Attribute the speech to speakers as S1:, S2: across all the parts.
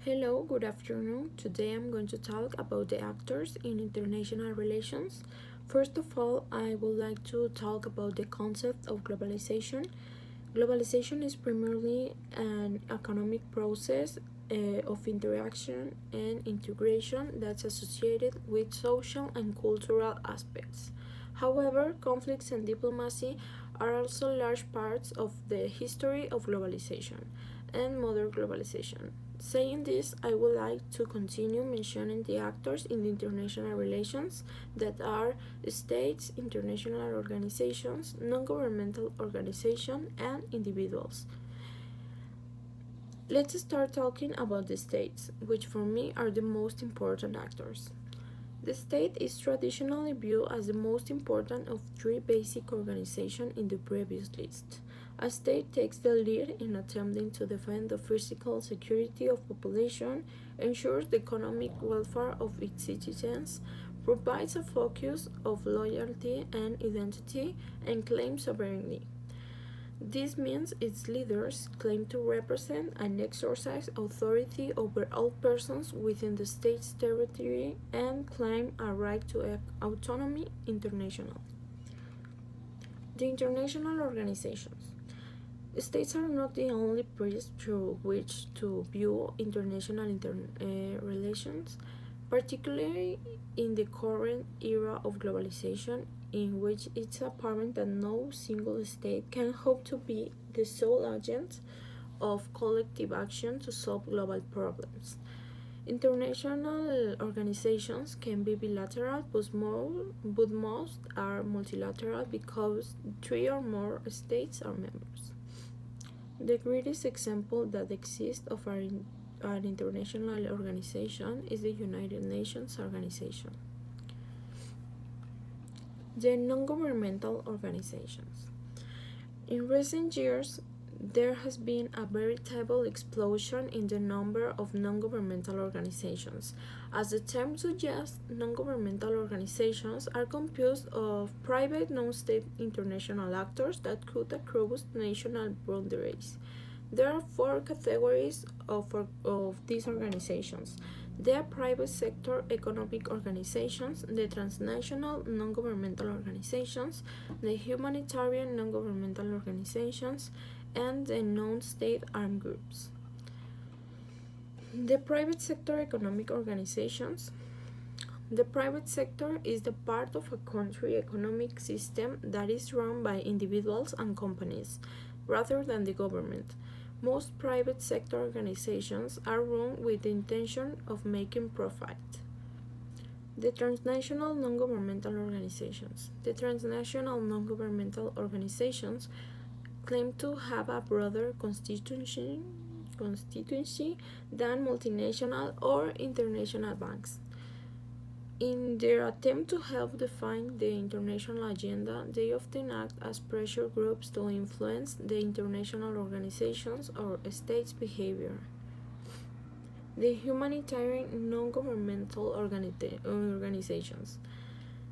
S1: Hello, good afternoon. Today I'm going to talk about the actors in international relations. First of all, I would like to talk about the concept of globalization. Globalization is primarily an economic process of interaction and integration that's associated with social and cultural aspects. However, conflicts and diplomacy are also large parts of the history of globalization and modern globalization. Saying this, I would like to continue mentioning the actors in the international relations that are states, international organizations, non-governmental organizations, and individuals. Let's start talking about the states, which for me are the most important actors. The state is traditionally viewed as the most important of three basic organizations in the previous list. A state takes the lead in attempting to defend the physical security of population, ensures the economic welfare of its citizens, provides a focus of loyalty and identity, and claims sovereignty. This means its leaders claim to represent and exercise authority over all persons within the state's territory and claim a right to autonomy international. The international organizations. States are not the only prism through which to view international relations, particularly in the current era of globalization, in which it's apparent that no single state can hope to be the sole agent of collective action to solve global problems. International organizations can be bilateral, but most are multilateral because three or more states are members. The greatest example that exists of an international organization is the United Nations organization. The non-governmental organizations. In recent years, there has been a veritable explosion in the number of non-governmental organizations. As the term suggests, non-governmental organizations are composed of private non-state international actors that cut across national boundaries. There are four categories of these organizations: the private sector economic organizations, the transnational non-governmental organizations, the humanitarian non-governmental organizations, and the non-state armed groups. The private sector economic organizations. The private sector is the part of a country economic system that is run by individuals and companies rather than the government. Most private sector organizations are run with the intention of making profit. The transnational non-governmental organizations. The transnational non-governmental organizations claim to have a broader constituency than multinational or international banks. In their attempt to help define the international agenda, they often act as pressure groups to influence the international organizations or states' behavior. The humanitarian non-governmental organizations.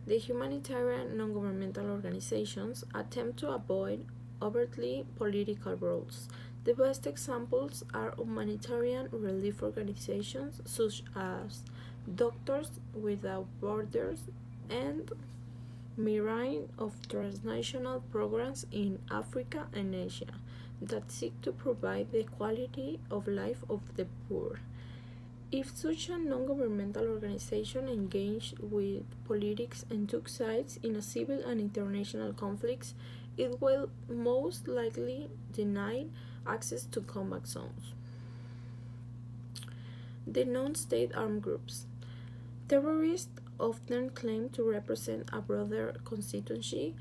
S1: The humanitarian non-governmental organizations attempt to avoid overtly political roles. The best examples are humanitarian relief organizations such as Doctors Without Borders and myriad of transnational programs in Africa and Asia that seek to provide the quality of life of the poor. If such a non-governmental organization engaged with politics and took sides in a civil and international conflicts, it will most likely deny access to combat zones. The non-state armed groups. Terrorists often claim to represent a broader constituency,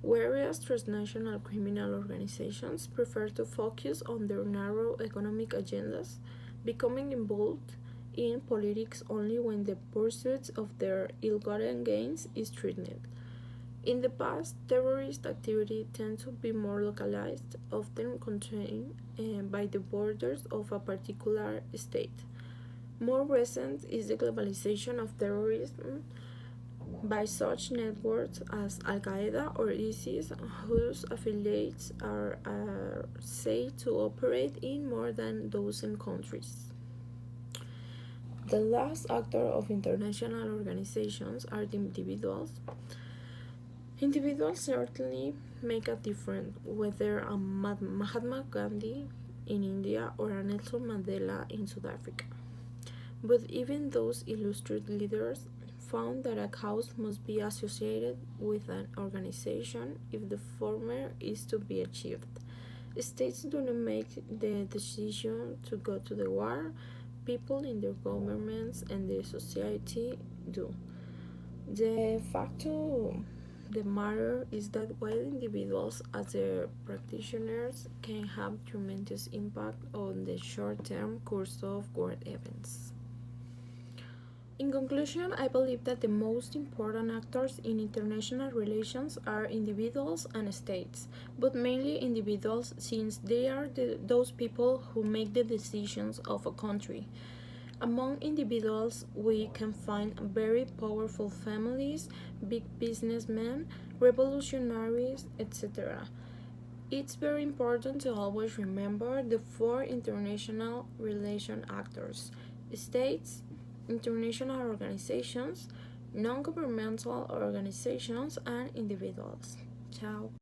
S1: whereas transnational criminal organizations prefer to focus on their narrow economic agendas, becoming involved in politics only when the pursuit of their ill-gotten gains is threatened. In the past, terrorist activity tended to be more localized, often contained by the borders of a particular state. More recent is the globalization of terrorism by such networks as Al Qaeda or ISIS, whose affiliates are said to operate in more than a dozen countries. The last actor of international organizations are the individuals. Individuals certainly make a difference, whether a Mahatma Gandhi in India or a Nelson Mandela in South Africa. But even those illustrious leaders found that a cause must be associated with an organization if the former is to be achieved. States do not make the decision to go to the war, people in their governments and the society do. The fact of the matter is that while individuals as their practitioners can have tremendous impact on the short-term course of world events. In conclusion, I believe that the most important actors in international relations are individuals and states, but mainly individuals since they are those people who make the decisions of a country. Among individuals, we can find very powerful families, big businessmen, revolutionaries, etc. It's very important to always remember the four international relation actors: states, international organizations, non governmental organizations, and individuals. Ciao.